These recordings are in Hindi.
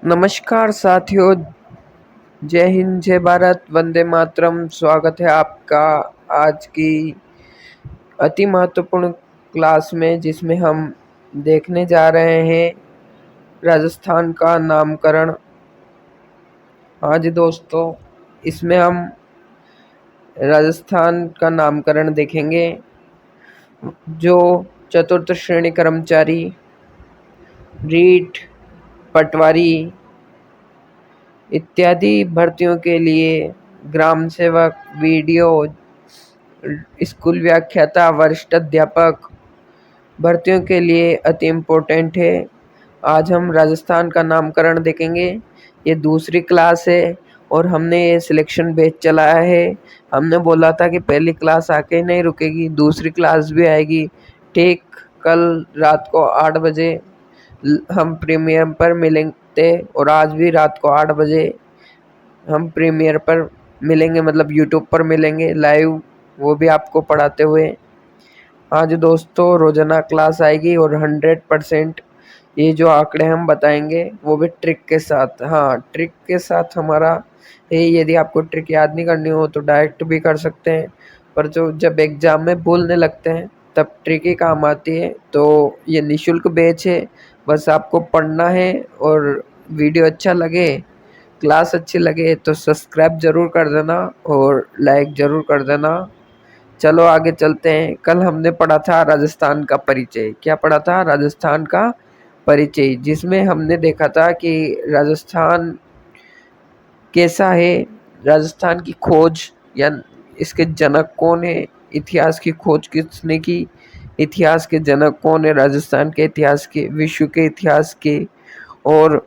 नमस्कार साथियों, जय हिंद, जय भारत, वंदे मातरम। स्वागत है आपका आज की अति महत्वपूर्ण क्लास में, जिसमें हम देखने जा रहे हैं राजस्थान का नामकरण। हाँ जी दोस्तों, इसमें हम राजस्थान का नामकरण देखेंगे। जो चतुर्थ श्रेणी कर्मचारी, रीट, पटवारी इत्यादि भर्तियों के लिए ग्राम सेवक, वीडियो, स्कूल व्याख्याता, वरिष्ठ अध्यापक भर्तियों के लिए अति इम्पोर्टेंट है। आज हम राजस्थान का नामकरण देखेंगे। ये दूसरी क्लास है और हमने ये सिलेक्शन बैच चलाया है। हमने बोला था कि पहली क्लास आके नहीं रुकेगी, दूसरी क्लास भी आएगी। ठीक कल रात को 8 बजे हम प्रीमियम पर मिलेंगे और आज भी रात को 8 बजे हम प्रीमियर पर मिलेंगे, मतलब यूट्यूब पर मिलेंगे लाइव, वो भी आपको पढ़ाते हुए। आज दोस्तों रोजाना क्लास आएगी और 100% ये जो आंकड़े हम बताएंगे वो भी ट्रिक के साथ। हाँ, ट्रिक के साथ हमारा है। यदि आपको ट्रिक याद नहीं करनी हो तो डायरेक्ट भी कर सकते हैं, पर जो जब एग्जाम में भूलने लगते हैं तब ट्रिक ही काम आती है। तो ये निशुल्क बैच है, बस आपको पढ़ना है। और वीडियो अच्छा लगे, क्लास अच्छी लगे तो सब्सक्राइब जरूर कर देना और लाइक जरूर कर देना। चलो आगे चलते हैं। कल हमने पढ़ा था राजस्थान का परिचय। क्या पढ़ा था? राजस्थान का परिचय, जिसमें हमने देखा था कि राजस्थान कैसा है, राजस्थान की खोज या इसके जनक कौन है, इतिहास की खोज किसने की, इतिहास के जनक कौन है, राजस्थान के इतिहास के, विश्व के इतिहास के, और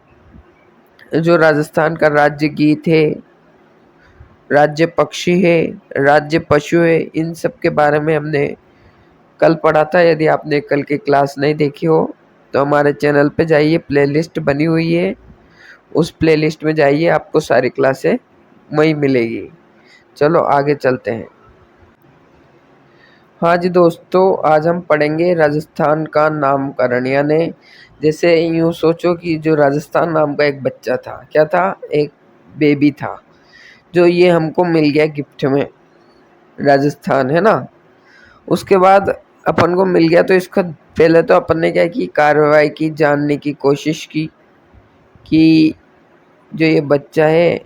जो राजस्थान का राज्य गीत है, राज्य पक्षी है, राज्य पशु है, इन सब के बारे में हमने कल पढ़ा था। यदि आपने कल की क्लास नहीं देखी हो तो हमारे चैनल पे जाइए, प्लेलिस्ट बनी हुई है, उस प्लेलिस्ट में जाइए, आपको सारी क्लासें वहीं मिलेगी। चलो आगे चलते हैं। हाँ जी दोस्तों, आज हम पढ़ेंगे राजस्थान का नामकरण। यानी जैसे यूँ सोचो कि जो राजस्थान नाम का एक बच्चा था, क्या था? एक बेबी था, जो ये हमको मिल गया गिफ्ट में, राजस्थान, है ना। उसके बाद अपन को मिल गया तो इसका पहले तो अपन ने क्या की, कार्रवाई की, जानने की कोशिश की कि जो ये बच्चा है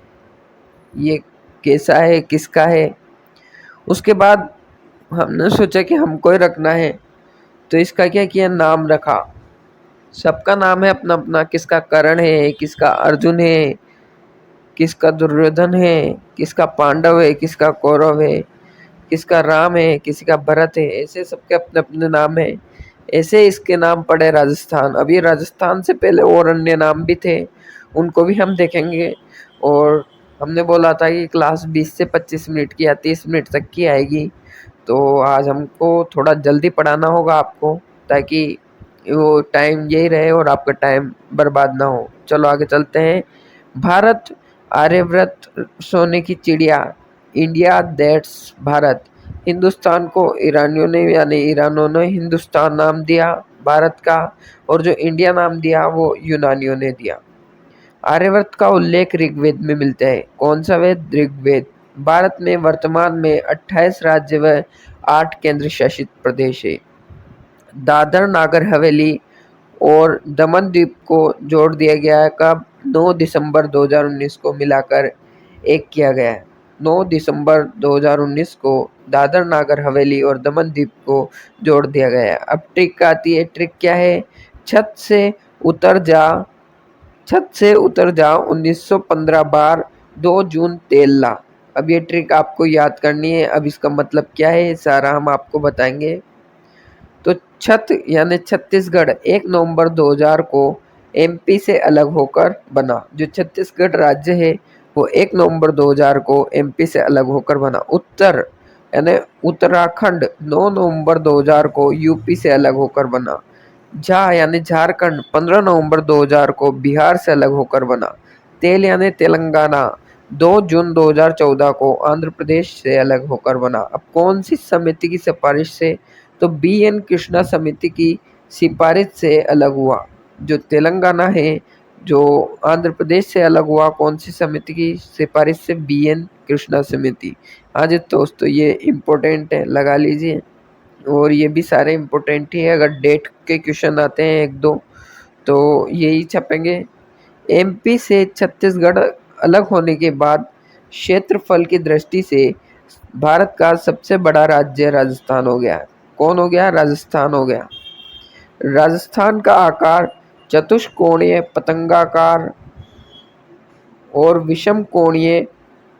ये कैसा है, किसका है। उसके बाद हमने सोचा कि हमको ही रखना है, तो इसका क्या किया, नाम रखा। सबका नाम है अपना अपना, किसका कर्ण है, किसका अर्जुन है, किसका दुर्योधन है, किसका पांडव है, किसका कौरव है, किसका राम है, किसी का भरत है। ऐसे सबके अपने अपने नाम है। ऐसे इसके नाम पड़े राजस्थान। अभी राजस्थान से पहले और अन्य नाम भी थे, उनको भी हम देखेंगे। और हमने बोला था कि क्लास 20 से 25 मिनट की या 30 मिनट तक की आएगी, तो आज हमको थोड़ा जल्दी पढ़ाना होगा आपको, ताकि वो टाइम यही रहे और आपका टाइम बर्बाद ना हो। चलो आगे चलते हैं। भारत, आर्यव्रत, सोने की चिड़िया, इंडिया दैट्स भारत। हिंदुस्तान को ईरानियों ने, यानी ईरानों ने हिंदुस्तान नाम दिया भारत का, और जो इंडिया नाम दिया वो यूनानियों ने दिया। आर्यवर्त का उल्लेख ऋग्वेद में मिलता है। कौन सा वेद? ऋग्वेद। भारत में वर्तमान में 28 राज्य व 8 केंद्र शासित प्रदेश है। दादर नागर हवेली और दमन द्वीप को जोड़ दिया गया है। कब? 9 दिसंबर 2019 को मिलाकर एक किया गया है। 9 दिसंबर 2019 को दादर नागर हवेली और दमन द्वीप को जोड़ दिया गया है। अब ट्रिक आती है। ट्रिक क्या है? छत से उतर जा, छत से उतर जा 1915 बार 2 जून तेल ला। अब ये ट्रिक आपको याद करनी है। अब इसका मतलब क्या है सारा हम आपको बताएंगे। तो छत यानी छत्तीसगढ़ 1 नवंबर 2000 को एमपी से अलग होकर बना। जो छत्तीसगढ़ राज्य है वो 1 नवंबर 2000 को एमपी से अलग होकर बना। उत्तर यानी उत्तराखंड 9 नवंबर 2000 को यूपी से अलग होकर बना। झा यानी झारखंड 15 नवंबर 2000 को बिहार से अलग होकर बना। तेल यानी तेलंगाना 2 जून 2014 को आंध्र प्रदेश से अलग होकर बना। अब कौन सी समिति की सिफारिश से? तो BN कृष्णा समिति की सिफारिश से अलग हुआ। जो तेलंगाना है जो आंध्र प्रदेश से अलग हुआ कौन सी समिति की सिफारिश से? BN कृष्णा समिति। हाँ जी दोस्तों, ये इम्पोर्टेंट है, लगा लीजिए। और ये भी सारे इम्पोर्टेंट ही है, अगर डेट के क्वेश्चन आते हैं एक दो तो यही छपेंगे। MP से छत्तीसगढ़ अलग होने के बाद क्षेत्रफल की दृष्टि से भारत का सबसे बड़ा राज्य राजस्थान हो गया। कौन हो गया? राजस्थान हो गया। राजस्थान का आकार चतुष्कोणीय, पतंगाकार और विषम कोणीय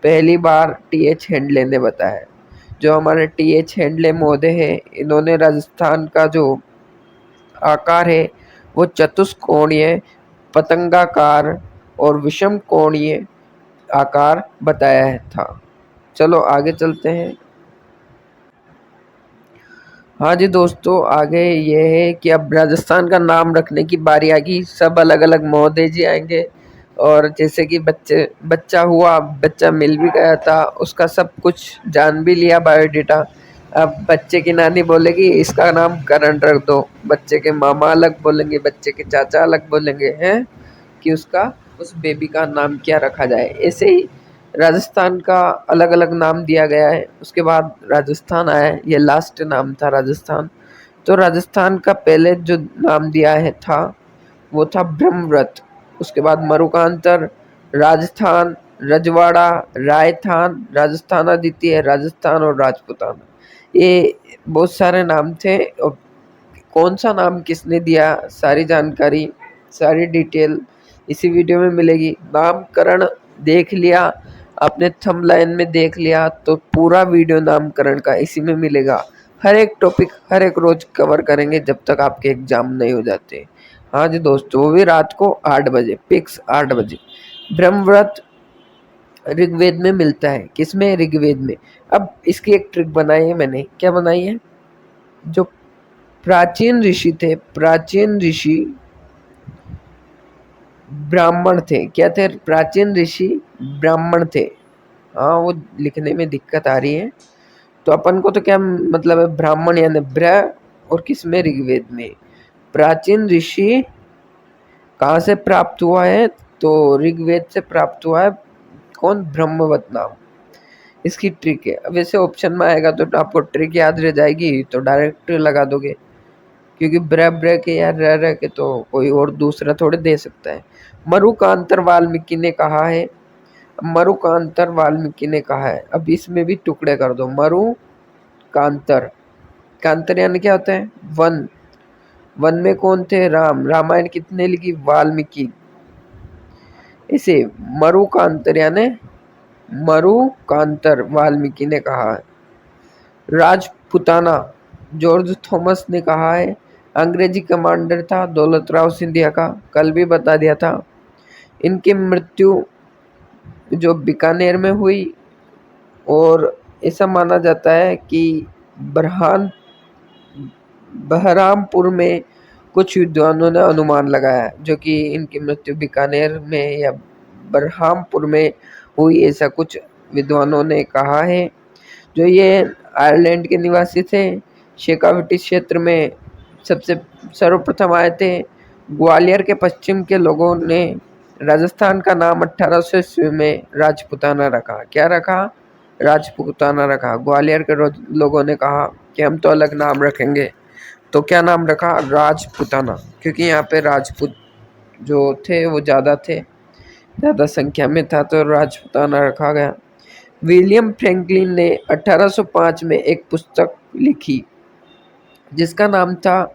पहली बार TH हेंडले ने बताया। जो हमारे TH हेंडले महोदय है, इन्होंने राजस्थान का जो आकार है वो चतुष्कोणीय, पतंगाकार और विषम कोणीय आकार बताया था। चलो आगे चलते हैं। हाँ जी दोस्तों, आगे ये है कि अब राजस्थान का नाम रखने की बारी आ गई। सब अलग अलग महोदय जी आएंगे और जैसे कि बच्चा हुआ, बच्चा मिल भी गया था, उसका सब कुछ जान भी लिया, बायोडेटा। अब बच्चे की नानी बोलेगी इसका नाम करण रख दो, बच्चे के मामा अलग बोलेंगे, बच्चे के चाचा अलग बोलेंगे हैं कि उसका उस बेबी का नाम क्या रखा जाए। ऐसे ही राजस्थान का अलग अलग नाम दिया गया है। उसके बाद राजस्थान आया, ये लास्ट नाम था राजस्थान। तो राजस्थान का पहले जो नाम दिया है था वो था ब्रह्मव्रत। उसके बाद मरुकांतर, राजस्थान, रजवाड़ा, रायथान, राजस्थानादित्य, राजस्थान और राजपूताना, ये बहुत सारे नाम थे। और कौन सा नाम किसने दिया, सारी जानकारी, सारी डिटेल इसी वीडियो में मिलेगी। नामकरण देख लिया आपने, थंबनेल में देख लिया, तो पूरा वीडियो नामकरण का इसी में मिलेगा। हर एक टॉपिक हर एक रोज कवर करेंगे जब तक आपके एग्जाम नहीं हो जाते। हाँ जी दोस्तों, वो भी रात को 8 बजे, फिक्स 8 बजे। ब्रह्मव्रत ऋग्वेद में मिलता है। किसमें? ऋग्वेद में। अब इसकी एक ट्रिक बनाई है मैंने। क्या बनाई है? जो प्राचीन ऋषि थे, प्राचीन ऋषि ब्राह्मण थे। क्या थे? प्राचीन ऋषि ब्राह्मण थे। हाँ, वो लिखने में दिक्कत आ रही है। तो अपन को तो क्या मतलब है, ब्राह्मण यानी ब्र, और किसमें? ऋग्वेद में। प्राचीन ऋषि कहाँ से प्राप्त हुआ है? तो ऋग्वेद से प्राप्त हुआ है। कौन? ब्रह्मवत नाम। इसकी ट्रिक है। अब वैसे ऑप्शन में आएगा तो आपको ट्रिक याद रह जाएगी तो डायरेक्ट लगा दोगे, क्योंकि ब्र ब्र के या रह के तो कोई और दूसरा थोड़े दे सकता है। मरुकांतर वाल्मीकि ने कहा है। मरुकांतर वाल्मीकि ने कहा है। अब इसमें भी टुकड़े कर दो। मरु कांतर, कांतर यानी क्या होता है? वन। वन में कौन थे? राम। रामायण कितने लिखी? वाल्मीकि। इसे मरुकांतर यानी मरुकांतर वाल्मीकि ने कहा है। राजपुताना जॉर्ज थॉमस ने कहा है। अंग्रेजी कमांडर था दौलतराव सिंधिया का, कल भी बता दिया था। इनकी मृत्यु जो बीकानेर में हुई, और ऐसा माना जाता है कि बहरामपुर में कुछ विद्वानों ने अनुमान लगाया जो कि इनकी मृत्यु बीकानेर में या बरहामपुर में हुई, ऐसा कुछ विद्वानों ने कहा है। जो ये आयरलैंड के निवासी थे, शेखावटी क्षेत्र में सबसे सर्वप्रथम आए थे। ग्वालियर के पश्चिम के लोगों ने राजस्थान का नाम 1800 ईस्वी में राजपूताना रखा। क्या रखा? राजपूताना रखा। ग्वालियर के लोगों ने कहा कि हम तो अलग नाम रखेंगे, तो क्या नाम रखा? राजपूताना, क्योंकि यहाँ पे राजपूत जो थे वो ज़्यादा थे, ज़्यादा संख्या में था, तो राजपूताना रखा गया। विलियम फ्रैंकलिन ने 1805 में एक पुस्तक लिखी जिसका नाम था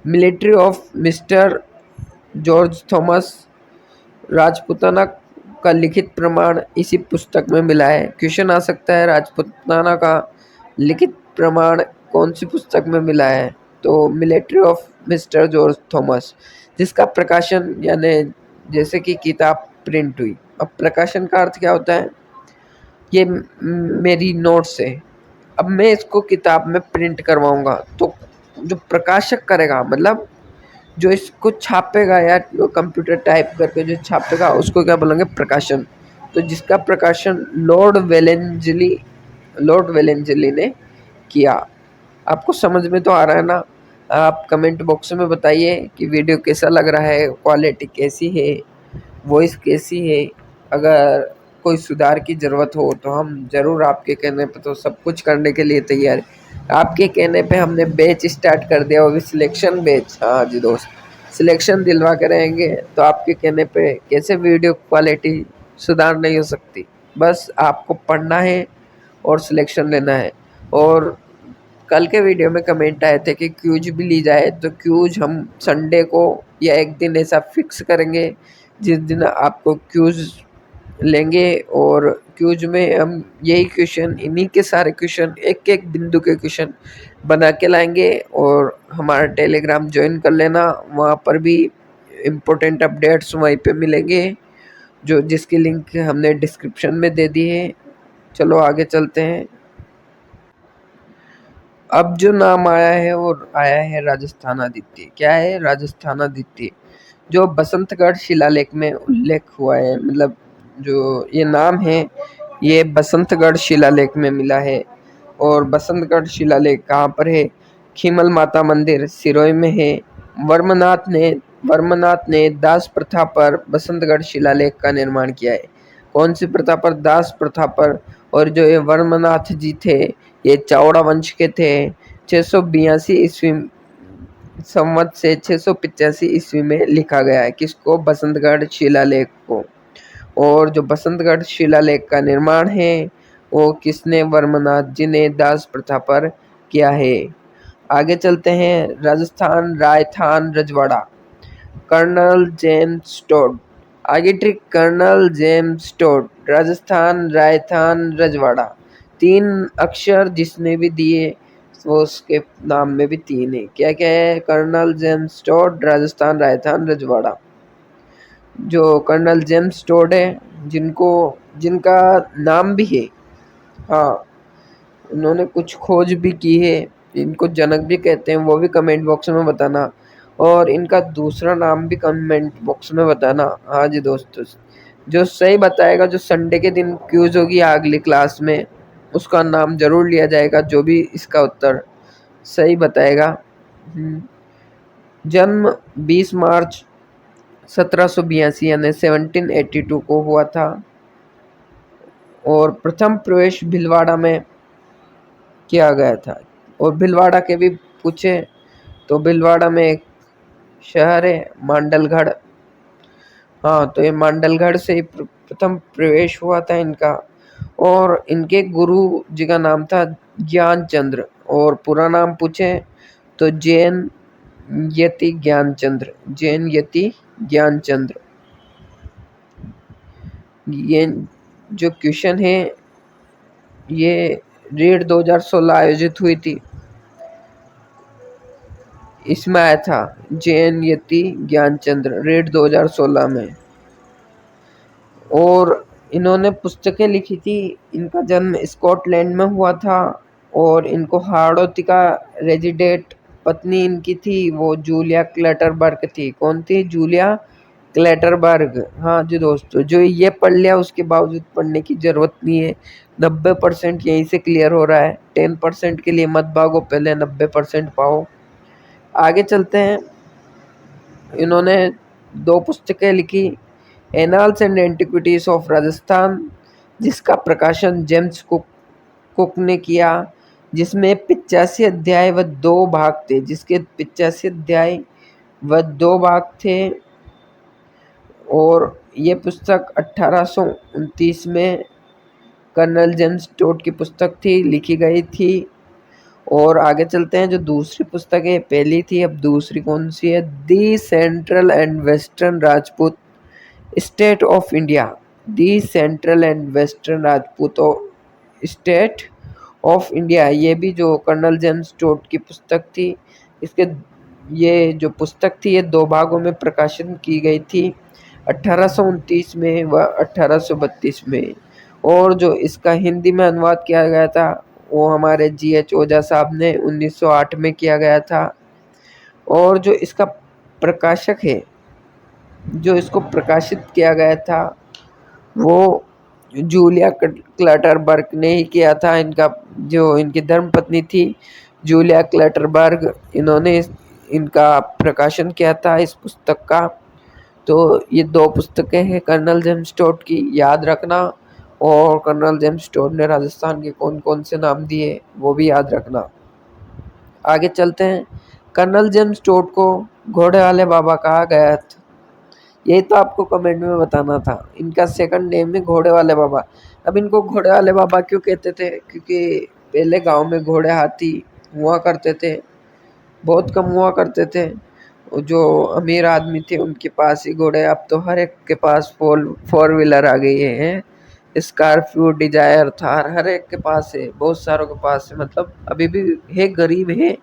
military of mister George Thomas. Rajputana का लिखित प्रमाण इसी पुस्तक में मिला है। क्वेश्चन आ सकता है, राजपूताना का लिखित प्रमाण कौन सी पुस्तक में मिला है? तो military of mister George Thomas, जिसका प्रकाशन यानी जैसे कि किताब प्रिंट हुई। अब प्रकाशन का अर्थ क्या होता है? ये मेरी नोट्स है, अब मैं इसको किताब में प्रिंट करवाऊंगा, तो जो प्रकाशक करेगा, मतलब जो इसको छापेगा या कंप्यूटर टाइप करके जो छापेगा, उसको क्या बोलेंगे? प्रकाशन। तो जिसका प्रकाशन लॉर्ड वेलेंजली ने किया। आपको समझ में तो आ रहा है ना? आप कमेंट बॉक्स में बताइए कि वीडियो कैसा लग रहा है, क्वालिटी कैसी है। वॉइस कैसी है, अगर कोई सुधार की ज़रूरत हो तो हम ज़रूर आपके कहने पे तो सब कुछ करने के लिए तैयार हैं। आपके कहने पे हमने बैच स्टार्ट कर दिया, वो भी सिलेक्शन बैच। हाँ जी दोस्त, सिलेक्शन दिलवा के रहेंगे, तो आपके कहने पे कैसे वीडियो क्वालिटी सुधार नहीं हो सकती। बस आपको पढ़ना है और सिलेक्शन लेना है। और कल के वीडियो में कमेंट आए थे कि क्यूज भी ली जाए, तो क्यूज हम संडे को या एक दिन ऐसा फिक्स करेंगे जिस दिन आपको क्यूज लेंगे। और क्यूज में हम यही क्वेश्चन, इन्हीं के सारे क्वेश्चन, एक एक बिंदु के क्वेश्चन बना के लाएंगे। और हमारा टेलीग्राम ज्वाइन कर लेना, वहाँ पर भी इम्पोर्टेंट अपडेट्स वहीं पे मिलेंगे, जो जिसकी लिंक हमने डिस्क्रिप्शन में दे दी है। चलो आगे चलते हैं। अब जो नाम आया है वो आया है राजस्थान आदित्य। क्या है? राजस्थान आदित्य, जो बसंतगढ़ शिलालेख में उल्लेख हुआ है। मतलब जो ये नाम है ये बसंतगढ़ शिलालेख में मिला है। और बसंतगढ़ शिलालेख कहाँ पर है? खीमल माता मंदिर सिरोही में है। वर्मनाथ ने दास प्रथा पर बसंतगढ़ शिलालेख का निर्माण किया है। कौन सी प्रथा पर? दास प्रथा पर। और जो ये वर्मनाथ जी थे, ये चावड़ा वंश के थे। 682 ईस्वी संवत से 685 ईस्वी में लिखा गया है। किसको? बसंतगढ़ शिलालेख को। और जो बसंतगढ़ शिलालेख का निर्माण है वो किसने? वर्मनाथ जी ने दास प्रथा पर किया है। आगे चलते हैं। राजस्थान रायथान रजवाड़ा, कर्नल जेम्स टोड। आगे trick, colonel James Tod, Rajasthan रायथान रजवाड़ा। 3 अक्षर जिसने भी दिए वो उसके नाम में भी 3 है। क्या क्या है? कर्नल जेम्स टोड, राजस्थान रायथान रजवाड़ा। जो कर्नल जेम्स टोड है, जिनका नाम भी है, हाँ, उन्होंने कुछ खोज भी की है, इनको जनक भी कहते हैं, वो भी कमेंट बॉक्स में बताना। और इनका दूसरा नाम भी कमेंट बॉक्स में बताना। हाँ जी दोस्तों, जो सही बताएगा, जो संडे के दिन क्यूज होगी अगली क्लास में, उसका नाम जरूर लिया जाएगा, जो भी इसका उत्तर सही बताएगा। जन्म 20 मार्च 1782 यानी 1782 को हुआ था। और प्रथम प्रवेश भीलवाड़ा में किया गया था। और भीलवाड़ा के भी पूछे तो भीलवाड़ा में एक शहर है मांडलगढ़। हाँ, तो ये मांडलगढ़ से ही प्रथम प्रवेश हुआ था इनका। और इनके गुरु जी का नाम था ज्ञानचंद्र। और पूरा नाम पूछे तो जैन यति ज्ञानचंद्र, जैन यति ज्ञानचंद्र। ये जो क्वेश्चन है ये रीड 2016 आयोजित हुई थी, इसमें आया था जैन यति ज्ञानचंद्र, रीड 2016 में। और इन्होंने पुस्तकें लिखी थी। इनका जन्म स्कॉटलैंड में हुआ था। और इनको हार्डोती का रेजिडेंट पत्नी इनकी थी, वो जूलिया क्लटरबर्ग थी। कौन थी? जूलिया क्लटरबर्ग। हाँ जी दोस्तों, जो ये पढ़ लिया उसके बावजूद पढ़ने की ज़रूरत नहीं है। 90% यहीं से क्लियर हो रहा है। 10% के लिए मत भागो, पहले 90% पाओ। आगे चलते हैं। इन्होंने 2 पुस्तकें लिखी, annals and antiquities of Rajasthan, जिसका प्रकाशन जेम्स कुक ने किया, जिसमें 85 अध्याय व 2 भाग थे। जिसके 85 अध्याय व 2 भाग थे। और ये पुस्तक 1829 में कर्नल जेम्स टोड की पुस्तक थी, लिखी गई थी। और आगे चलते हैं। जो दूसरी पुस्तक है, पहली थी, अब दूसरी कौन सी है? The central and western Rajput state of India, the central and western Rajput state of India. ये भी जो कर्नल जेम्स टोड की पुस्तक थी, इसके ये जो पुस्तक थी ये 2 भागों में प्रकाशन की गई थी, 1829 में व 1832 में। और जो इसका हिंदी में अनुवाद किया गया था वो हमारे GH ओझा साहब ने 1908 में किया गया था। और जो इसका प्रकाशक है, जो इसको प्रकाशित किया गया था, वो जूलिया क्लटरबर्ग ने ही किया था। इनका जो इनकी धर्मपत्नी थी जूलिया क्लटरबर्ग, इन्होंने इनका प्रकाशन किया था इस पुस्तक का। तो ये 2 पुस्तकें हैं कर्नल जेम्स टोड की, याद रखना। और कर्नल जेम्स टोड ने राजस्थान के कौन-कौन से नाम दिए वो भी याद रखना। आगे चलते हैं। कर्नल जेम्स टोड को घोड़े वाले बाबा कहा गया था। यही तो आपको कमेंट में बताना था। इनका सेकंड नेम है घोड़े वाले बाबा। अब इनको घोड़े वाले बाबा क्यों कहते थे? क्योंकि पहले गाँव में घोड़े हाथी हुआ करते थे, बहुत कम हुआ करते थे। जो अमीर आदमी थे उनके पास ही घोड़े, अब तो हर एक के पास फोर व्हीलर आ गई है। स्कॉर्पियो, डिजायर, थार हर एक के पास है, बहुत सारों के पास है। मतलब अभी भी है, गरीब है,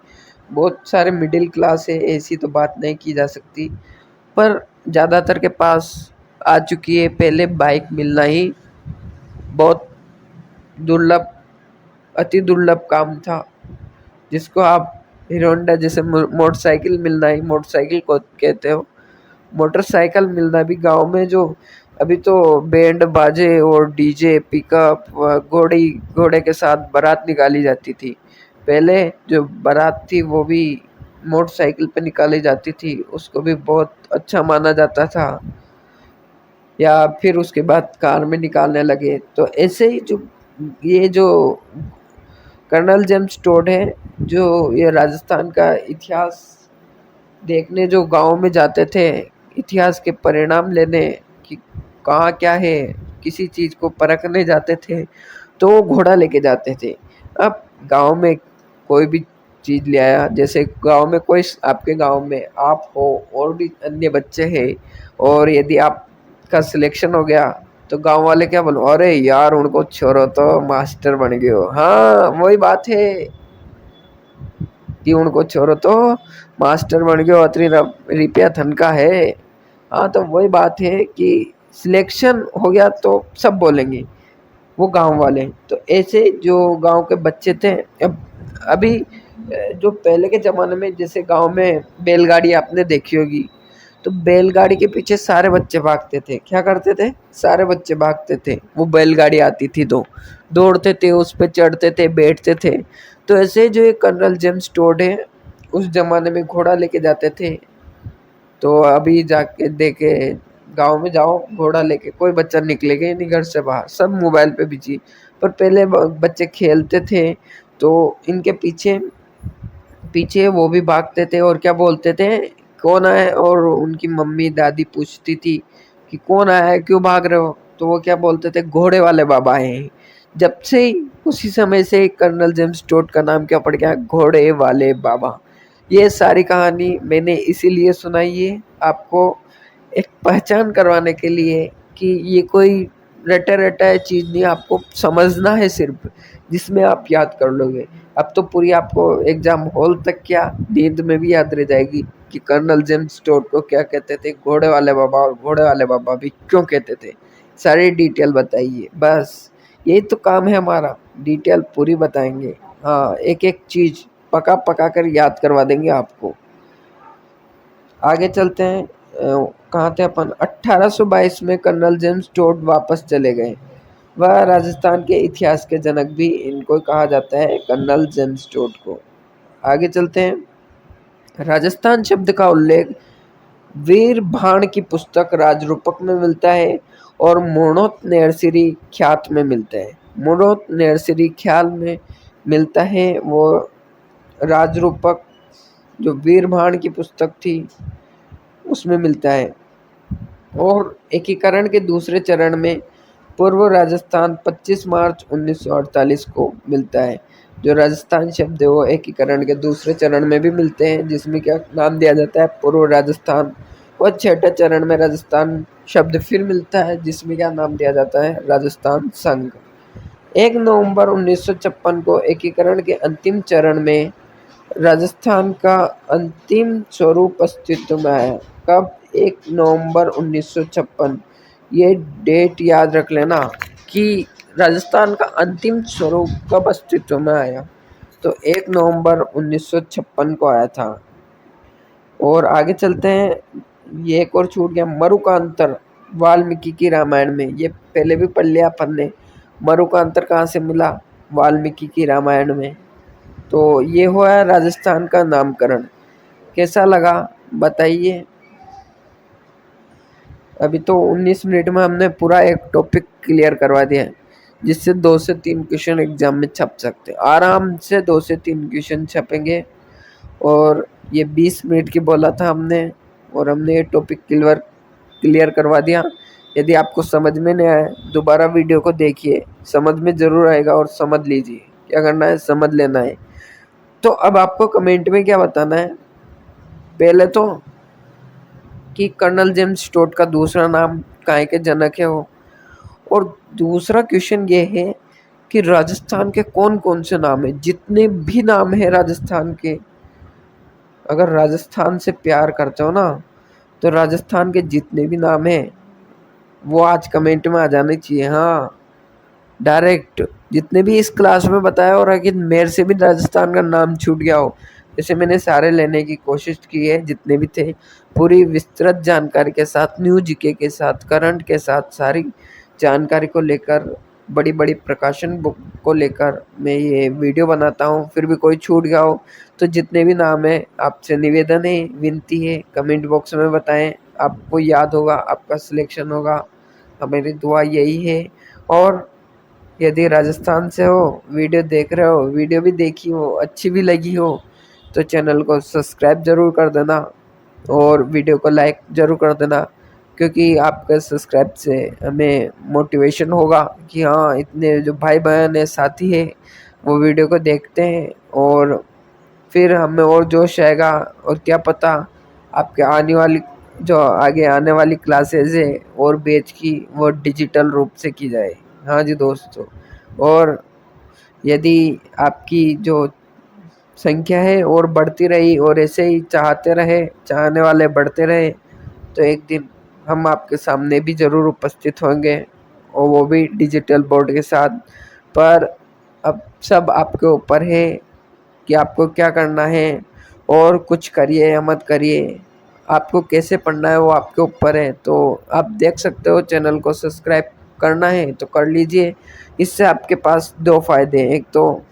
बहुत सारे मिडिल क्लास है, ऐसी तो बात नहीं की जा सकती, पर ज़्यादातर के पास आ चुकी है। पहले बाइक मिलना ही बहुत दुर्लभ, अति दुर्लभ काम था, जिसको आप हीरो होंडा जैसे मोटरसाइकिल मिलना ही, मोटरसाइकिल को कहते हो, मोटरसाइकिल मिलना भी गांव में। जो अभी तो बैंड बाजे और डीजे पिकअप घोड़े के साथ बारात निकाली जाती थी। पहले जो बारात थी वो भी मोटरसाइकिल पे निकाली जाती थी, उसको भी बहुत अच्छा माना जाता था। या फिर उसके बाद कार में निकालने लगे। तो ऐसे ही ये जो कर्नल जेम्स टोड है, जो ये राजस्थान का इतिहास देखने जो गांव में जाते थे, इतिहास के परिणाम लेने कि कहाँ क्या है, किसी चीज़ को परखने जाते थे, तो वो घोड़ा लेके जाते थे। अब गांव में कोई भी चीज़ ले आया, जैसे गांव में कोई, आपके गांव में आप हो और भी अन्य बच्चे हैं, और यदि आपका सिलेक्शन हो गया तो गांव वाले क्या बोलो, अरे यार उनको छोड़ो तो मास्टर बन गए हो। हाँ वही बात है कि उनको छोड़ो तो मास्टर बन गए, अतरी रुपया तनखा है। हाँ तो वही बात है कि सिलेक्शन हो गया तो सब बोलेंगे, वो गांव वाले। तो ऐसे जो गांव के बच्चे थे, अभी जो पहले के ज़माने में जैसे गांव में बैलगाड़ी आपने देखी होगी, तो बैलगाड़ी के पीछे सारे बच्चे भागते थे। क्या करते थे? सारे बच्चे भागते थे। वो बैलगाड़ी आती थी तो दौड़ते थे, उस पे चढ़ते थे, बैठते थे। तो ऐसे जो एक कर्नल जेम्स टोड है, उस जमाने में घोड़ा लेके जाते थे। तो अभी जाके देखे, गांव में जाओ घोड़ा लेके, कोई बच्चा निकलेगा ही नहीं घर से बाहर, सब मोबाइल पे बिजी। पर पहले बच्चे खेलते थे, तो इनके पीछे पीछे वो भी भागते थे और क्या बोलते थे, कौन आया? और उनकी मम्मी दादी पूछती थी कि कौन आया है, क्यों भाग रहे हो? तो वो क्या बोलते थे, घोड़े वाले बाबा हैं। जब से ही उसी समय से कर्नल जेम्स टोड का नाम क्या पड़ गया, घोड़े वाले बाबा। ये सारी कहानी मैंने इसीलिए सुनाई है आपको, एक पहचान करवाने के लिए कि ये कोई रटा रटा चीज़ नहीं, आपको समझना है सिर्फ, जिसमें आप याद कर लोगे। अब तो पूरी आपको एग्जाम हॉल तक क्या, नींद में भी याद रह जाएगी कि कर्नल जेम्स टोड को क्या कहते थे, घोड़े वाले बाबा, और घोड़े वाले बाबा भी क्यों कहते थे, सारी डिटेल बताइए। बस यही तो काम है हमारा, डिटेल पूरी बताएंगे। हाँ, एक एक चीज़ पका पका कर याद करवा देंगे आपको। आगे चलते हैं। कहाँ थे अपन? 1822 में कर्नल जेम्स टोड वापस चले गए। वह राजस्थान के इतिहास के जनक भी इनको कहा जाता है, कर्नल जेम्स टोड को। आगे चलते हैं। राजस्थान शब्द का उल्लेख वीर भाण की पुस्तक राजरूपक में मिलता है और मोड़ोत नेरसिरी ख्यात में मिलता है। मोड़ोत नेरसिरी ख्याल में मिलता है, वो राजरूपक जो वीर भाण की पुस्तक थी उसमें मिलता है। और एकीकरण के दूसरे चरण में पूर्व राजस्थान 25 मार्च 1948 को मिलता है। जो राजस्थान शब्द है वो एकीकरण के दूसरे चरण में भी मिलते हैं, जिसमें क्या नाम दिया जाता है, पूर्व राजस्थान। और छठे चरण में राजस्थान शब्द फिर मिलता है, जिसमें क्या नाम दिया जाता है, राजस्थान संघ। 1 नवंबर 1956 को एकीकरण के अंतिम चरण में राजस्थान का अंतिम स्वरूप अस्तित्व में आया। कब? 1 नवंबर 1956। ये डेट याद रख लेना कि राजस्थान का अंतिम स्वरूप कब अस्तित्व में आया, तो 1 नवंबर 1956 को आया था। और आगे चलते हैं। ये एक और छूट गया, मरु का अंतर वाल्मीकि की रामायण में। ये पहले भी पढ़ लिया अपन ने। मरु का अंतर कहाँ से मिला? वाल्मीकि की रामायण में। तो ये हुआ राजस्थान का नामकरण। कैसा लगा बताइए। अभी तो 19 मिनट में हमने पूरा एक टॉपिक क्लियर करवा दिया है, जिससे 2 से 3 क्वेश्चन एग्जाम में छप सकते हैं। आराम से 2 से 3 क्वेश्चन छपेंगे। और ये 20 मिनट की बोला था हमने, और हमने ये टॉपिक क्लियर करवा दिया। यदि आपको समझ में नहीं आया, दोबारा वीडियो को देखिए, समझ में ज़रूर आएगा। और समझ लीजिए, क्या करना है, समझ लेना है। तो अब आपको कमेंट में क्या बताना है, पहले तो कि कर्नल जेम्स टोड का दूसरा नाम काय के जनक है वो। और दूसरा क्वेश्चन ये है कि राजस्थान के कौन कौन से नाम है, जितने भी नाम है राजस्थान के, अगर राजस्थान से प्यार करते हो ना, तो राजस्थान के जितने भी नाम है वो आज कमेंट में आ जाने चाहिए। हाँ, डायरेक्ट जितने भी इस क्लास में बताया, और अगर मेरे से भी राजस्थान का नाम छूट गया हो, जैसे मैंने सारे लेने की कोशिश की है, जितने भी थे, पूरी विस्तृत जानकारी के साथ, न्यू जीके के साथ, करंट के साथ, सारी जानकारी को लेकर, बड़ी बड़ी प्रकाशन बुक को लेकर मैं ये वीडियो बनाता हूँ। फिर भी कोई छूट गया हो तो जितने भी नाम है, आपसे निवेदन है, विनती है, कमेंट बॉक्स में बताएं। आपको याद होगा, आपका सिलेक्शन होगा, हमारी दुआ यही है। और यदि राजस्थान से हो, वीडियो देख रहे हो, वीडियो भी देखी हो, अच्छी भी लगी हो, तो चैनल को सब्सक्राइब ज़रूर कर देना और वीडियो को लाइक ज़रूर कर देना, क्योंकि आपके सब्सक्राइब से हमें मोटिवेशन होगा कि हाँ, इतने जो भाई बहन है, साथी है, वो वीडियो को देखते हैं, और फिर हमें और जोश आएगा। और क्या पता आपके आगे आने वाली क्लासेस है और बैच की, वो डिजिटल रूप से की जाए। हाँ जी दोस्तों, और यदि आपकी जो संख्या है और बढ़ती रही, और ऐसे ही चाहने वाले बढ़ते रहे, तो एक दिन हम आपके सामने भी ज़रूर उपस्थित होंगे, और वो भी डिजिटल बोर्ड के साथ। पर अब सब आपके ऊपर है कि आपको क्या करना है, और कुछ करिए या मत करिए, आपको कैसे पढ़ना है वो आपके ऊपर है। तो आप देख सकते हो, चैनल को सब्सक्राइब करना है तो कर लीजिए। इससे आपके पास 2 फ़ायदे हैं, एक तो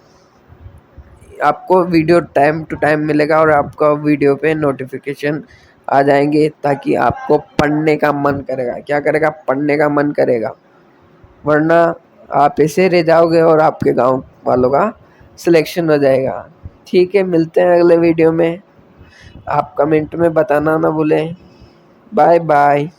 आपको वीडियो टाइम टू टाइम मिलेगा, और आपका वीडियो पे नोटिफिकेशन आ जाएंगे, ताकि आपको पढ़ने का मन करेगा। क्या करेगा, पढ़ने का मन करेगा, वरना आप ऐसे रह जाओगे और आपके गांव वालों का सिलेक्शन हो जाएगा। ठीक है, मिलते हैं अगले वीडियो में। आप कमेंट में बताना ना भूलें। Bye bye.